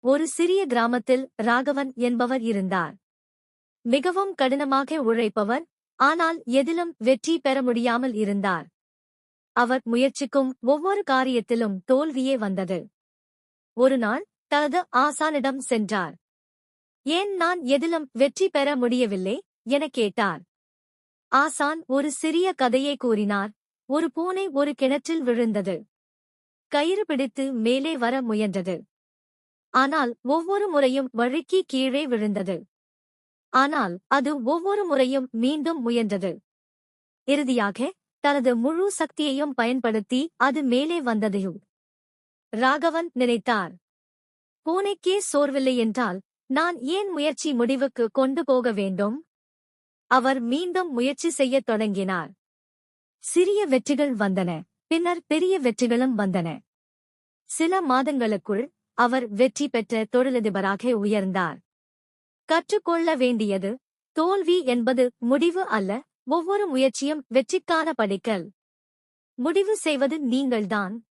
ஒரு சிறிய கிராமத்தில் ராகவன் என்பவர் இருந்தார். மிகவும் கடினமாக உழைப்பவர், ஆனால் எதிலும் வெற்றி பெற முடியாமல் இருந்தார். அவர் முயற்சிக்கும் ஒவ்வொரு காரியத்திலும் தோல்வியே வந்தது. ஒருநாள் தனது ஆசானிடம் சென்றார். ஏன் நான் எதிலும் வெற்றி பெற முடியவில்லை எனக் கேட்டார். ஆசான் ஒரு சிறிய கதையை கூறினார். ஒரு பூனை ஒரு கிணற்றில் விழுந்தது. கயிறு பிடித்து மேலே வர முயன்றது. ஆனால் ஒவ்வொரு முறையும் வழுக்கி கீழே விழுந்தது. ஆனால் அது ஒவ்வொரு முறையும் மீண்டும் முயன்றது. இறுதியாக தனது முழு சக்தியையும் பயன்படுத்தி அது மேலே வந்ததையும் ராகவன் நினைத்தார். பூனைக்கே சோர்வில்லை என்றால் நான் ஏன் முயற்சி முடிவுக்கு கொண்டு போக வேண்டும்? அவர் மீண்டும் முயற்சி செய்யத் தொடங்கினார். சிறிய வெற்றிகள் வந்தன, பின்னர் பெரிய வெற்றிகளும் வந்தன. சில மாதங்களுக்குள் அவர் வெற்றி பெற்ற தொழிலதிபராக உயர்ந்தார். கற்றுக்கொள்ள வேண்டியது, தோல்வி என்பது முடிவு அல்ல, ஒவ்வொரு முயற்சியும் வெற்றிக்கான படிக்கல். முடிவு செய்வது நீங்கள்தான்.